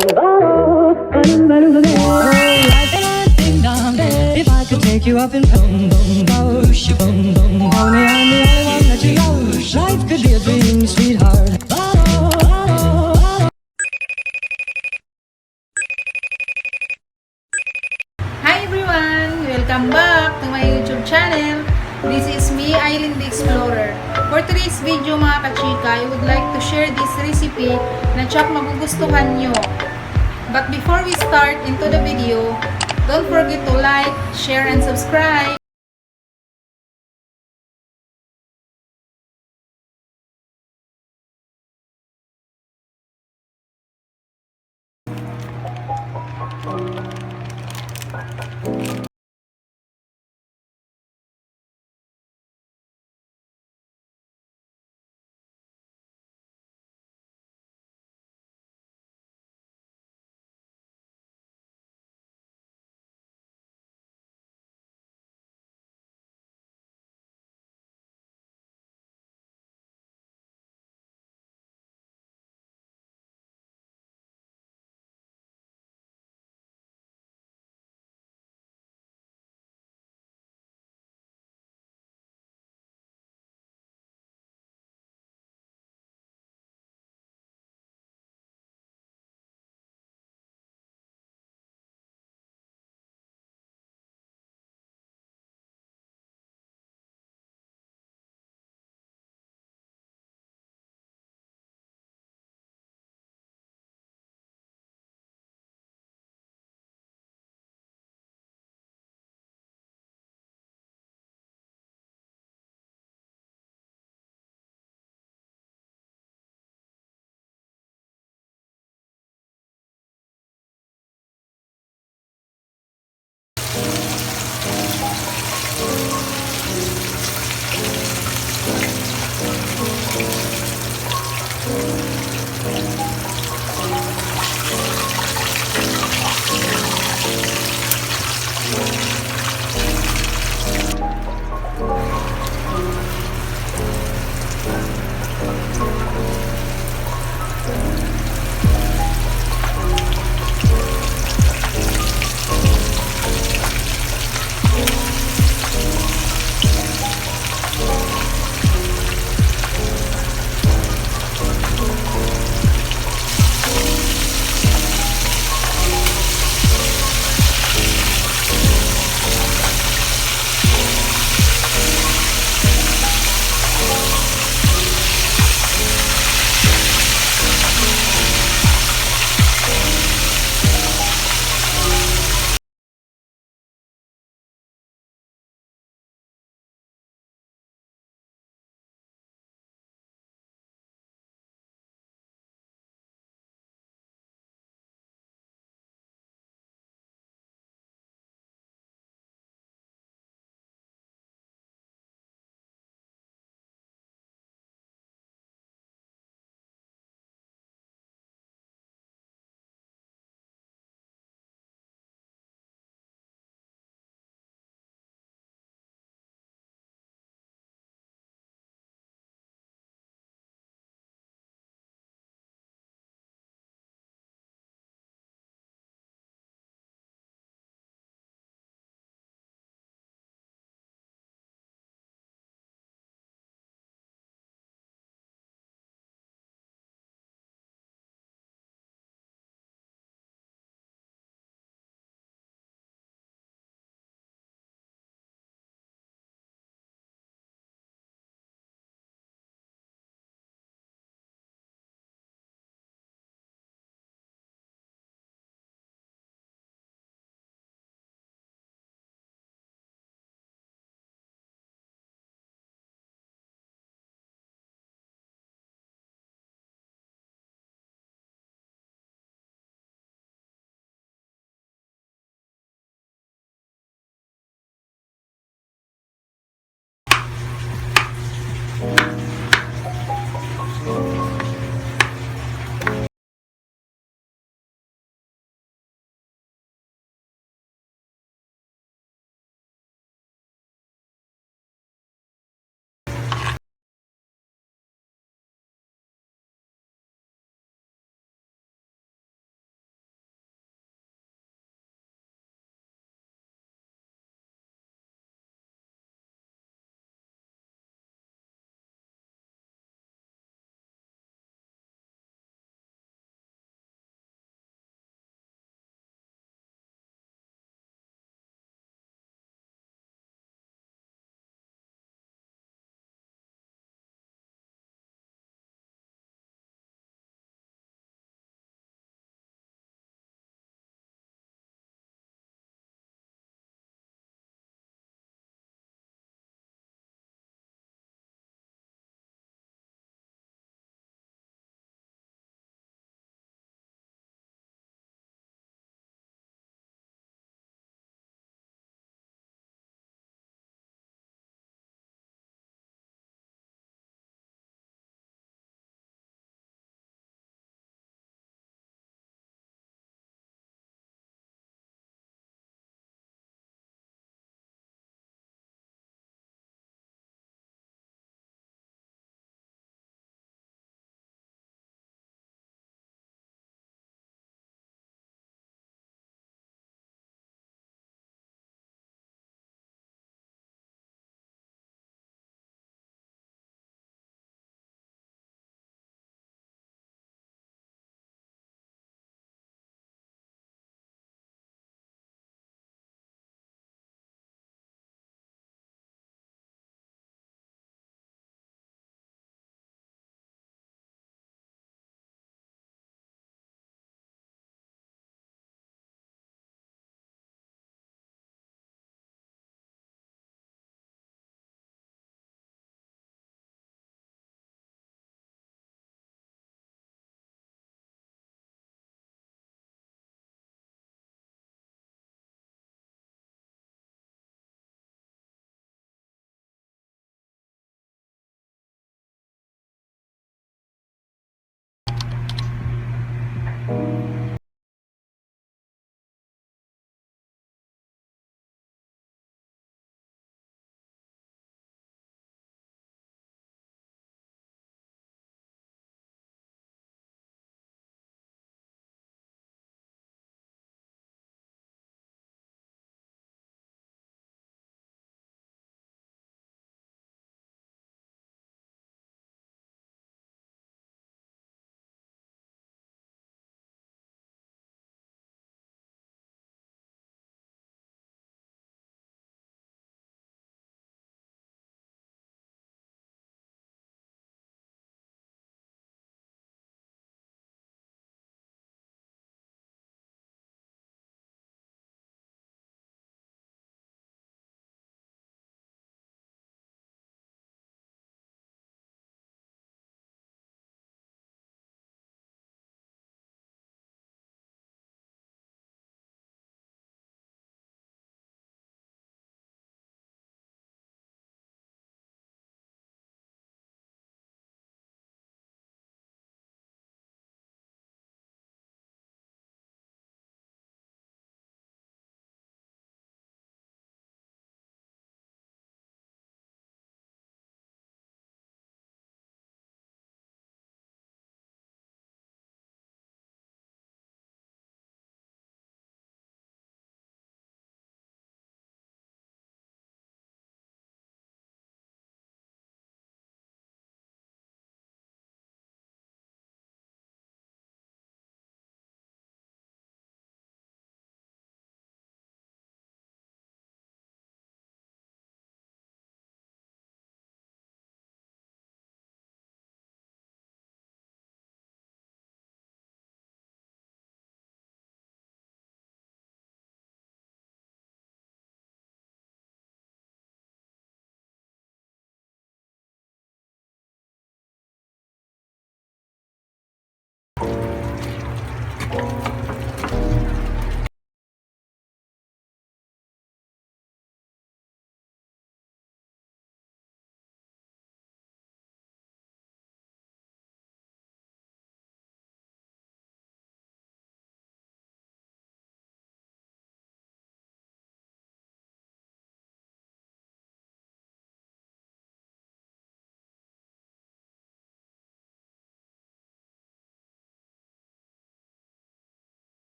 If I could take you up and boom, boom, boom, she boom, boom, call me, I'm the only one that you love. Life could be a dream, sweetheart. Hi everyone! Welcome back to my YouTube channel. This is me, Eileen the Explorer. For today's video mga kachika, I would like to share this recipe na tsak magugustuhan nyo. But before we start into the video, don't forget to like, share, and subscribe.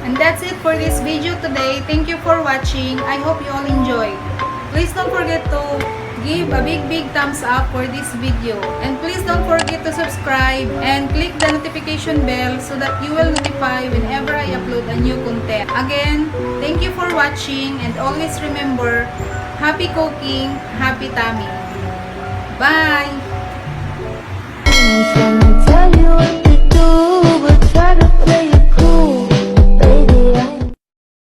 And that's it for this video today. Thank you for watching. I hope you all enjoyed. Please don't forget to give a big thumbs up for this video. And please don't forget to subscribe and click the notification bell so that you will notify whenever I upload a new content. Again, thank you for watching and always remember, happy cooking, happy tummy. Bye!